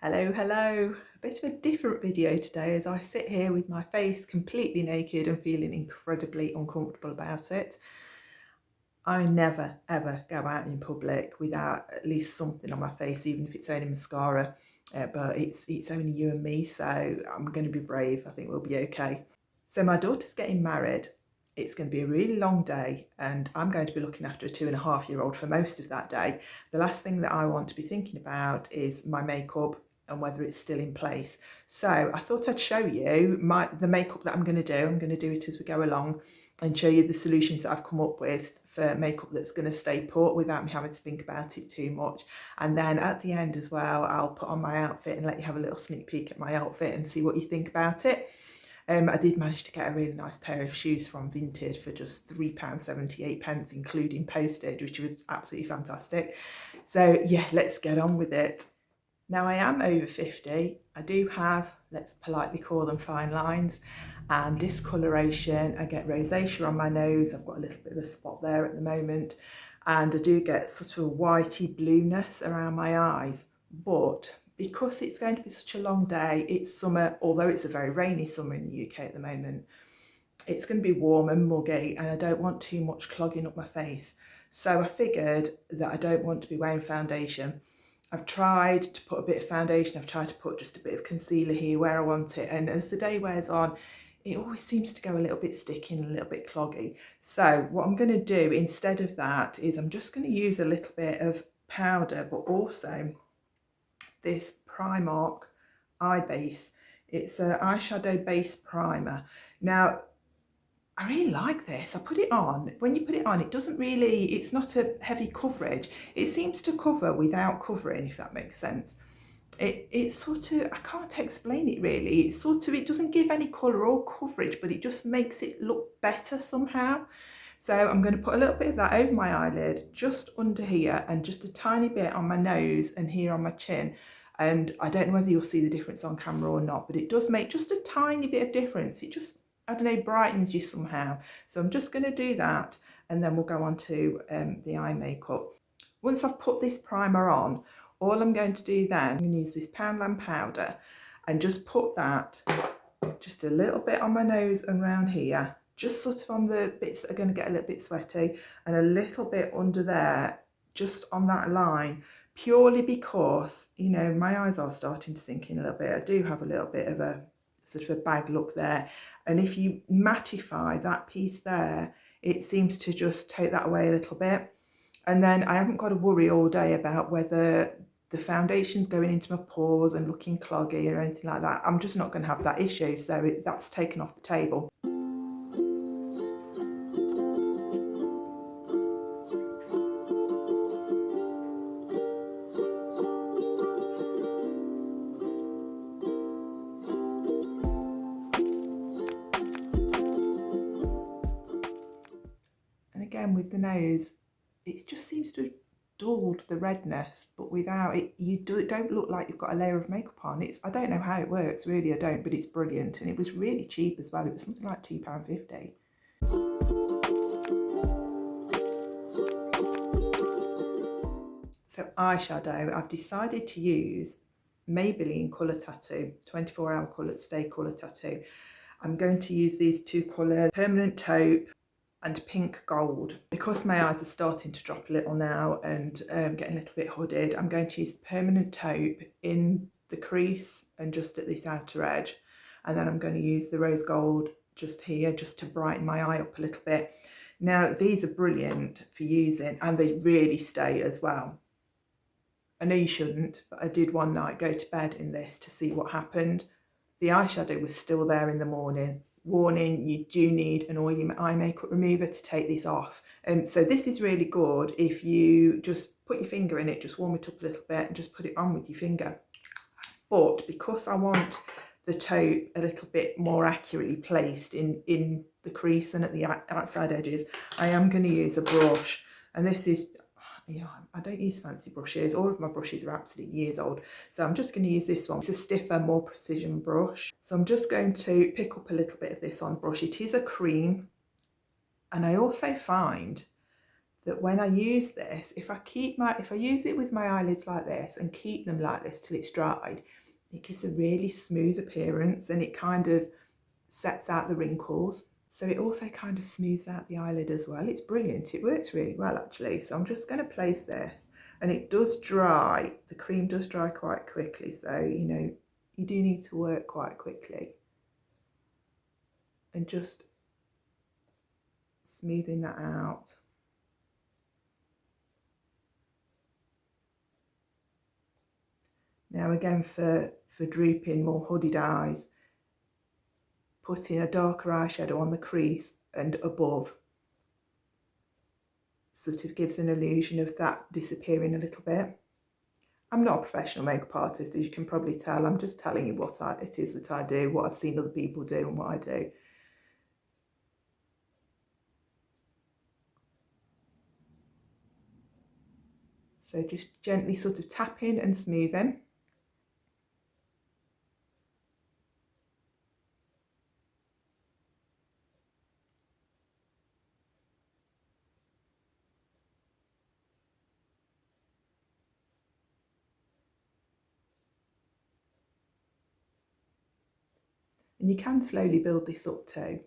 Hello. A bit of a different video today as I sit here with my face completely naked and feeling incredibly uncomfortable about it. I never ever go out in public without at least something on my face, even if it's only mascara. But it's only you and me, so I'm going to be brave. I think we'll be okay. So my daughter's getting married. It's going to be a really long day and I'm going to be looking after a 2.5-year-old for most of that day. The last thing that I want to be thinking about is my makeup and whether it's still in place. So I thought I'd show you the makeup that I'm going to do. I'm going to do it as we go along and show you the solutions that I've come up with for makeup that's going to stay put without me having to think about it too much. And then at the end as well, I'll put on my outfit and let you have a little sneak peek at my outfit and see what you think about it. I did manage to get a really nice pair of shoes from Vinted for just £3.78, including postage, which was absolutely fantastic. So yeah, let's get on with it. Now I am over 50. I do have, let's politely call them, fine lines and discoloration. I get rosacea on my nose. I've got a little bit of a spot there at the moment. And I do get sort of a whitey blueness around my eyes. But because it's going to be such a long day, it's summer, although it's a very rainy summer in the UK at the moment, it's going to be warm and muggy and I don't want too much clogging up my face. So I figured that I don't want to be wearing foundation. I've tried to put a bit of foundation, I've tried to put just a bit of concealer here where I want it, and as the day wears on, it always seems to go a little bit sticky and a little bit cloggy. So what I'm going to do instead of that is I'm just going to use a little bit of powder, but also this Primark eye base. It's an eyeshadow base primer. Now, I really like this. I put it on. When you put it on, it doesn't really, it's not a heavy coverage. It seems to cover without covering, if that makes sense. It's sort of, I can't explain it really. It's sort of, it doesn't give any colour or coverage, but it just makes it look better somehow. So I'm going to put a little bit of that over my eyelid, just under here, and just a tiny bit on my nose and here on my chin. And I don't know whether you'll see the difference on camera or not, but it does make just a tiny bit of difference. It just, I don't know, brightens you somehow. So I'm just going to do that and then we'll go on to the eye makeup. Once I've put this primer on, all I'm going to do then, I'm going to use this Poundland powder and just put that just a little bit on my nose and around here, just sort of on the bits that are going to get a little bit sweaty, and a little bit under there, just on that line, purely because, you know, my eyes are starting to sink in a little bit. I do have a little bit of a sort of a bag look there, and if you mattify that piece there, it seems to just take that away a little bit. And then I haven't got to worry all day about whether the foundation's going into my pores and looking cloggy or anything like that. I'm just not going to have that issue, so that's taken off the table. And again with the nose, it just seems to have dulled the redness, but without it, you don't look like you've got a layer of makeup on. I don't know how it works, really, I don't, but it's brilliant. And it was really cheap as well. It was something like £2.50. So eyeshadow, I've decided to use Maybelline Colour Tattoo, 24-hour colour, stay colour tattoo. I'm going to use these two colours, Permanent Taupe and Pink Gold. Because my eyes are starting to drop a little now and getting a little bit hooded, I'm going to use the Permanent Taupe in the crease and just at this outer edge. And then I'm going to use the Rose Gold just here, just to brighten my eye up a little bit. Now, these are brilliant for using and they really stay as well. I know you shouldn't, but I did one night go to bed in this to see what happened. The eyeshadow was still there in the morning. Warning, you do need an oily eye makeup remover to take this off. So this is really good if you just put your finger in it, just warm it up a little bit and just put it on with your finger. But because I want the taupe a little bit more accurately placed in the crease and at the outside edges, I am going to use a brush. And this is, you know, I don't use fancy brushes. All of my brushes are absolutely years old. So I'm just going to use this one. It's a stiffer, more precision brush. So I'm just going to pick up a little bit of this on brush. It is a cream. And I also find that when I use this, if I use it with my eyelids like this and keep them like this till it's dried, it gives a really smooth appearance and it kind of sets out the wrinkles. So it also kind of smooths out the eyelid as well. It's brilliant. It works really well actually. So I'm just going to place this, and it does dry. The cream does dry quite quickly. So, you know, you do need to work quite quickly. And just smoothing that out. Now again, for drooping, more hooded eyes, putting a darker eyeshadow on the crease and above sort of gives an illusion of that disappearing a little bit. I'm not a professional makeup artist, as you can probably tell. I'm just telling you what it is that I do, what I've seen other people do and what I do. So just gently sort of tapping and smoothing. And you can slowly build this up too.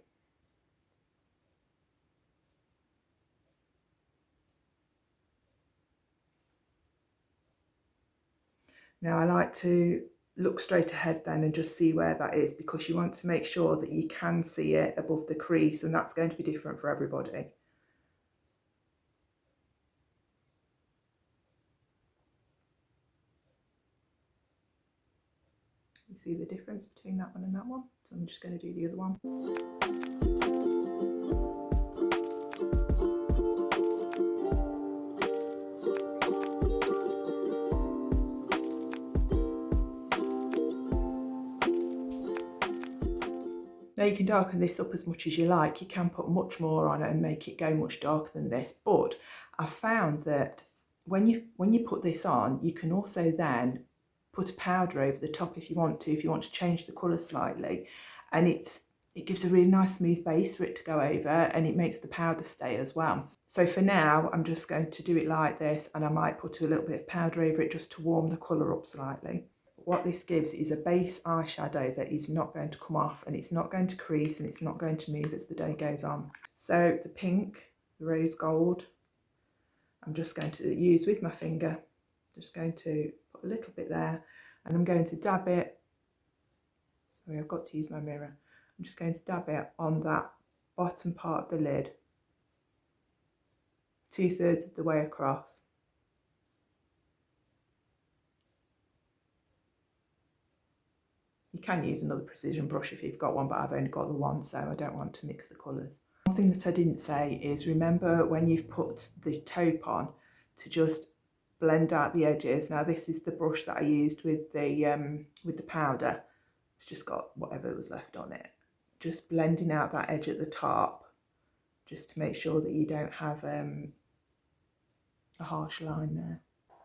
Now I like to look straight ahead then and just see where that is, because you want to make sure that you can see it above the crease, and that's going to be different for everybody. You see the difference between that one and that one? So I'm just going to do the other one. Now you can darken this up as much as you like. You can put much more on it and make it go much darker than this, but I found that when you put this on, you can also then put a powder over the top if you want to change the colour slightly, and it gives a really nice smooth base for it to go over, and it makes the powder stay as well. So for now, I'm just going to do it like this, and I might put a little bit of powder over it just to warm the colour up slightly. What this gives is a base eyeshadow that is not going to come off, and it's not going to crease, and it's not going to move as the day goes on. So the pink, the rose gold, I'm just going to use with my finger, just going to put a little bit there, and I'm going to dab it. Sorry, I've got to use my mirror. I'm just going to dab it on that bottom part of the lid, 2/3 of the way across. You can use another precision brush if you've got one, but I've only got the one, so I don't want to mix the colours. One thing that I didn't say is, remember when you've put the taupe on, to just blend out the edges. Now this is the brush that I used with the powder. It's just got whatever was left on it. Just blending out that edge at the top, just to make sure that you don't have a harsh line there.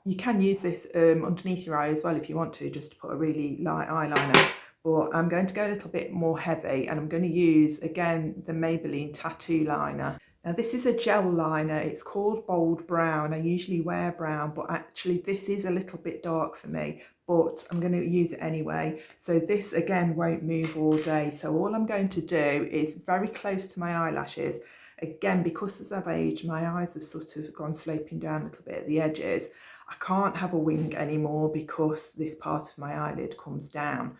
You can use this underneath your eye as well if you want to, just to put a really light eyeliner. But I'm going to go a little bit more heavy, and I'm going to use, again, the Maybelline Tattoo Liner. Now this is a gel liner, it's called Bold Brown. I usually wear brown, but actually this is a little bit dark for me, but I'm going to use it anyway. So this again won't move all day. So all I'm going to do is very close to my eyelashes. Again, because as I've aged, my eyes have sort of gone sloping down a little bit at the edges. I can't have a wing anymore because this part of my eyelid comes down.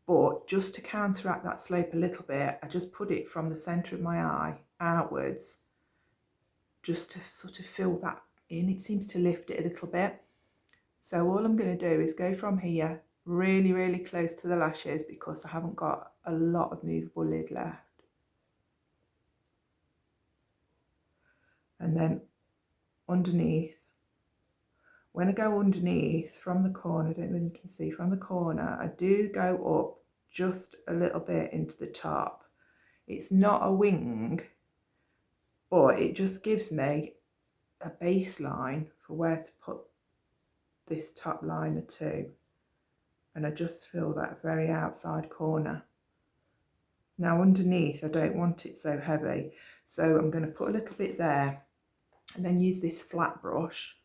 But just to counteract that slope a little bit, I just put it from the centre of my eye outwards, just to sort of fill that in. It seems to lift it a little bit. So all I'm going to do is go from here really, really close to the lashes, because I haven't got a lot of movable lid left. And then underneath. When I go underneath from the corner, I don't know if you can see, from the corner, I do go up just a little bit into the top. It's not a wing, but it just gives me a baseline for where to put this top liner to. And I just fill that very outside corner. Now underneath, I don't want it so heavy, so I'm going to put a little bit there. And then use this flat brush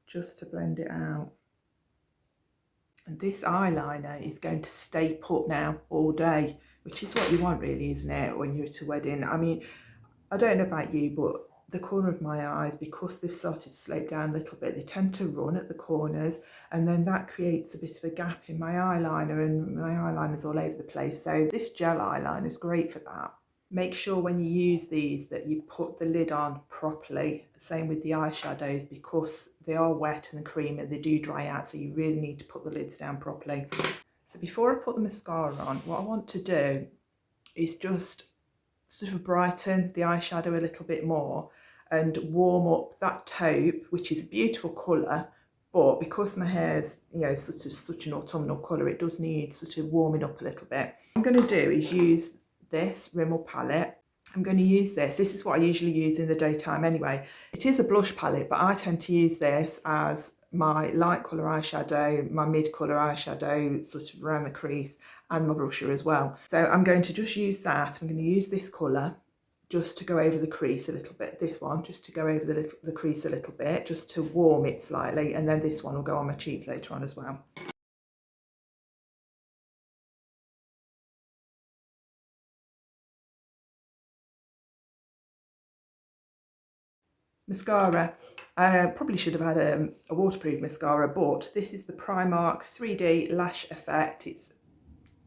just to blend it out. And this eyeliner is going to stay put now all day, which is what you want really, isn't it, when you're at a wedding? I mean, I don't know about you, but the corner of my eyes, because they've started to slope down a little bit, they tend to run at the corners, and then that creates a bit of a gap in my eyeliner, and my eyeliner's all over the place. So this gel eyeliner is great for that. Make sure when you use these that you put the lid on properly. Same with the eyeshadows, because they are wet and creamy, they do dry out, so you really need to put the lids down properly. So before I put the mascara on, what I want to do is just sort of brighten the eyeshadow a little bit more and warm up that taupe, which is a beautiful colour, but because my hair's, you know, sort of such an autumnal colour, it does need sort of warming up a little bit. What I'm going to do is use this Rimmel palette. I'm going to use this. This is what I usually use in the daytime anyway. It is a blush palette, but I tend to use this as my light colour eyeshadow, my mid colour eyeshadow, sort of around the crease, and my blusher as well. So I'm going to just use that. I'm going to use this colour just to go over the crease a little bit. This one, just to go over the crease a little bit, just to warm it slightly. And then this one will go on my cheeks later on as well. Mascara. I probably should have had a waterproof mascara, but this is the Primark 3D Lash Effect. It's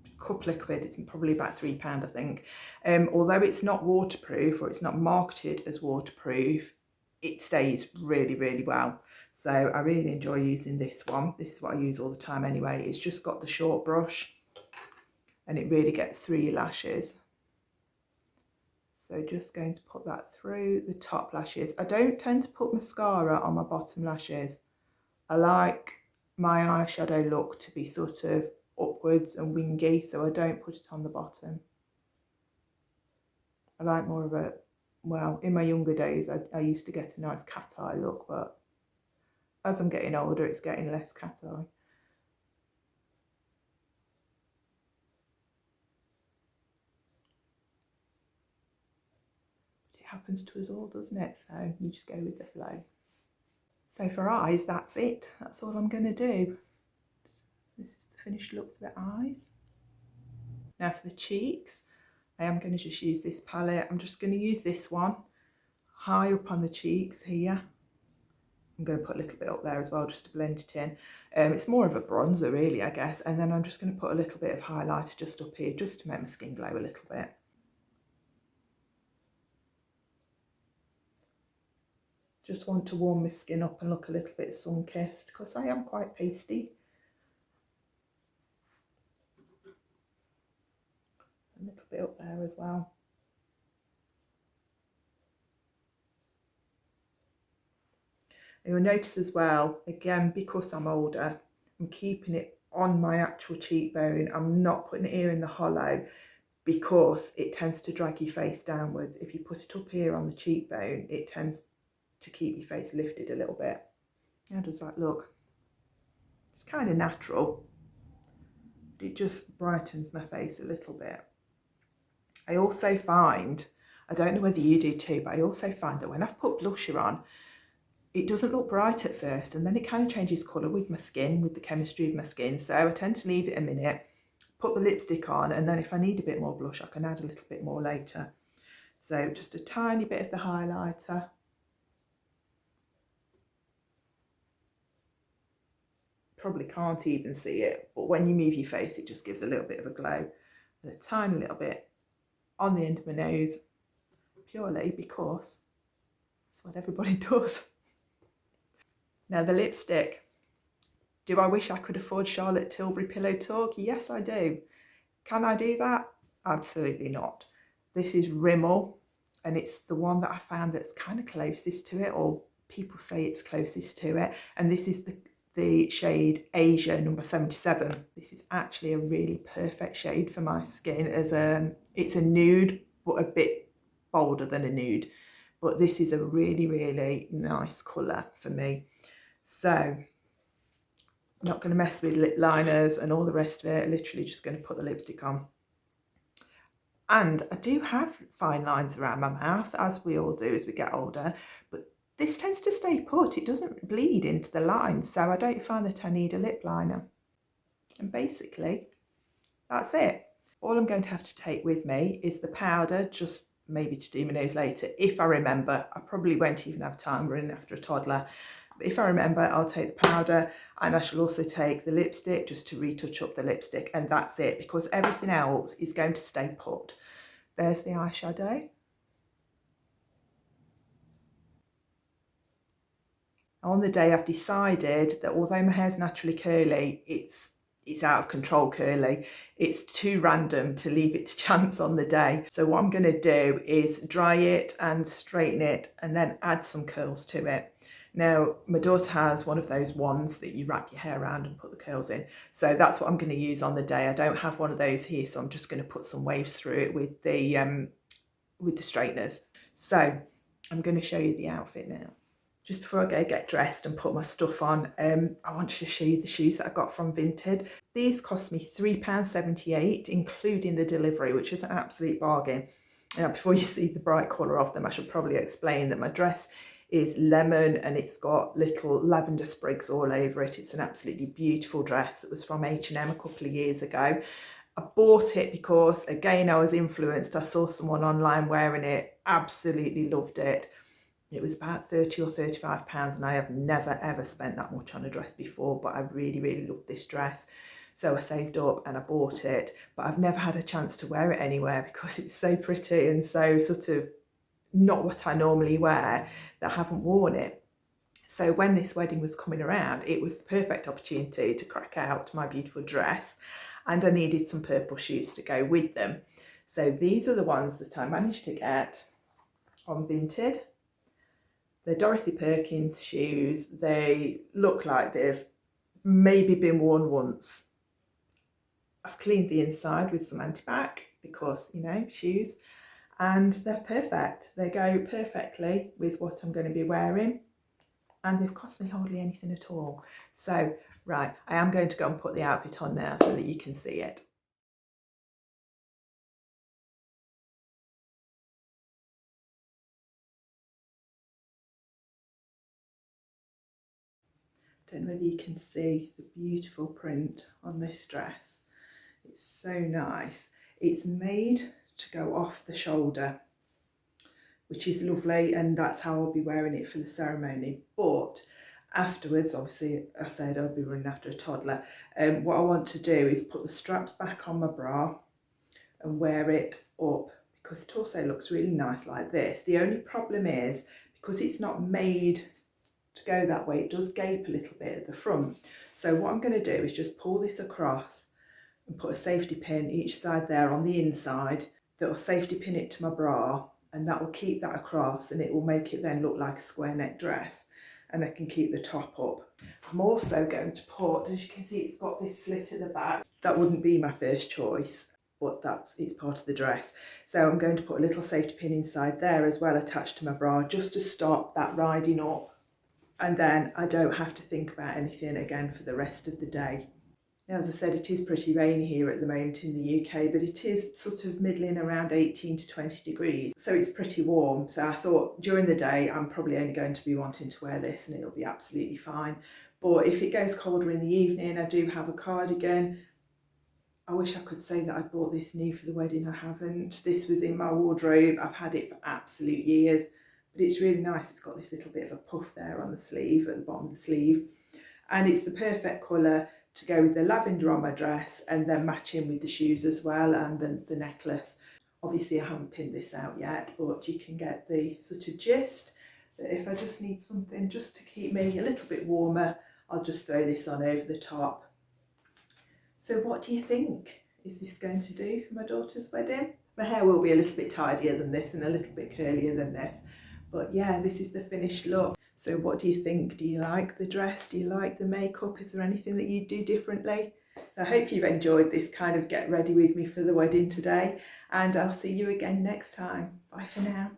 a couple of quid, it's probably about £3 I think. Although it's not waterproof, or it's not marketed as waterproof, it stays really, really well. So I really enjoy using this one. This is what I use all the time anyway. It's just got the short brush and it really gets through your lashes. So just going to put that through the top lashes. I don't tend to put mascara on my bottom lashes. I like my eyeshadow look to be sort of upwards and wingy, so I don't put it on the bottom. I like more of a, well, in my younger days, I used to get a nice cat eye look, but as I'm getting older, it's getting less cat eye. It happens to us all, doesn't it? So you just go with the flow. So for eyes, that's it. That's all I'm going to do. This is the finished look for the eyes. Now for the cheeks, I am going to just use this palette. I'm just going to use this one high up on the cheeks here. I'm going to put a little bit up there as well, just to blend it in. It's more of a bronzer really, I guess. And then I'm just going to put a little bit of highlighter just up here, just to make my skin glow a little bit. Just want to warm my skin up and look a little bit sun-kissed, because I am quite pasty. A little bit up there as well. And you'll notice as well, again, because I'm older, I'm keeping it on my actual cheekbone. I'm not putting it here in the hollow, because it tends to drag your face downwards. If you put it up here on the cheekbone, it tends to keep your face lifted a little bit. How does that look? It's kind of natural. It just brightens my face a little bit. I also find, I don't know whether you do too, but I also find that when I've put blusher on, it doesn't look bright at first, and then it kind of changes colour with my skin, with the chemistry of my skin. So I tend to leave it a minute, put the lipstick on, and then if I need a bit more blush, I can add a little bit more later. So just a tiny bit of the highlighter. Probably can't even see it, but when you move your face, it just gives a little bit of a glow. And a tiny little bit on the end of my nose, purely because it's what everybody does. Now the lipstick. Do I wish I could afford Charlotte Tilbury Pillow Talk? Yes, I do. Can I do that? Absolutely not. This is Rimmel, and it's the one that I found that's kind of closest to it, or people say it's closest to it. And this is the shade Asia number 77. This is actually a really perfect shade for my skin, as it's a nude, but a bit bolder than a nude. But this is a really, really nice colour for me. So I'm not going to mess with lip liners and all the rest of it. Literally just going to put the lipstick on. And I do have fine lines around my mouth, as we all do as we get older, but this tends to stay put. It doesn't bleed into the lines, so I don't find that I need a lip liner. And basically, that's it. All I'm going to have to take with me is the powder, just maybe to do my nose later, if I remember. I probably won't even have time running after a toddler. But if I remember, I'll take the powder, and I shall also take the lipstick just to retouch up the lipstick, and that's it, because everything else is going to stay put. There's the eyeshadow. On the day I've decided that although my hair's naturally curly, it's out of control curly. It's too random to leave it to chance on the day. So what I'm going to do is dry it and straighten it and then add some curls to it. Now, my daughter has one of those wands that you wrap your hair around and put the curls in. So that's what I'm going to use on the day. I don't have one of those here, so I'm just going to put some waves through it with the straighteners. So I'm going to show you the outfit now. Just before I go get dressed and put my stuff on, I wanted to show you the shoes that I got from Vinted. These cost me £3.78, including the delivery, which is an absolute bargain. Now, before you see the bright colour of them, I should probably explain that my dress is lemon and it's got little lavender sprigs all over it. It's an absolutely beautiful dress. It was from H&M a couple of years ago. I bought it because, again, I was influenced. I saw someone online wearing it, absolutely loved it. It was about £30 or £35 and I have never ever spent that much on a dress before, but I really loved this dress. So I saved up and I bought it, but I've never had a chance to wear it anywhere because it's so pretty and so sort of not what I normally wear that I haven't worn it. So when this wedding was coming around, it was the perfect opportunity to crack out my beautiful dress, and I needed some purple shoes to go with them. So these are the ones that I managed to get on Vinted. They're Dorothy Perkins shoes. They look like they've maybe been worn once. I've cleaned the inside with some anti-bac because, you know, shoes. And they're perfect. They go perfectly with what I'm going to be wearing. And they've cost me hardly anything at all. So, right, I am going to go and put the outfit on now so that you can see it. Don't know whether you can see the beautiful print on this dress. It's so nice. It's made to go off the shoulder, which is lovely, and that's how I'll be wearing it for the ceremony. But afterwards, obviously, I said I'll be running after a toddler. What I want to do is put the straps back on my bra and wear it up, because it also looks really nice like this. The only problem is, because it's not made to go that way, it does gape a little bit at the front. So what I'm going to do is just pull this across and put a safety pin each side there on the inside that will safety pin it to my bra, and that will keep that across, and it will make it then look like a square neck dress, and I can keep the top up. I'm also going to put, as you can see, it's got this slit at the back. That wouldn't be my first choice, but it's part of the dress. So I'm going to put a little safety pin inside there as well, attached to my bra, just to stop that riding up, and then I don't have to think about anything again for the rest of the day. Now, as I said, it is pretty rainy here at the moment in the UK, but it is sort of middling around 18 to 20 degrees, so it's pretty warm. So I thought during the day I'm probably only going to be wanting to wear this and it'll be absolutely fine. But if it goes colder in the evening, I do have a cardigan. I wish I could say that I bought this new for the wedding. I haven't. This was in my wardrobe. I've had it for absolute years, but it's really nice. It's got this little bit of a puff there on the sleeve, at the bottom of the sleeve, and it's the perfect colour to go with the lavender on my dress and then match in with the shoes as well, and the necklace. Obviously I haven't pinned this out yet, but you can get the sort of gist that if I just need something just to keep me a little bit warmer, I'll just throw this on over the top. So what do you think? Is this going to do for my daughter's wedding? My hair will be a little bit tidier than this and a little bit curlier than this, but yeah, this is the finished look. So what do you think? Do you like the dress? Do you like the makeup? Is there anything that you do differently? So I hope you've enjoyed this kind of get ready with me for the wedding today, and I'll see you again next time. Bye for now.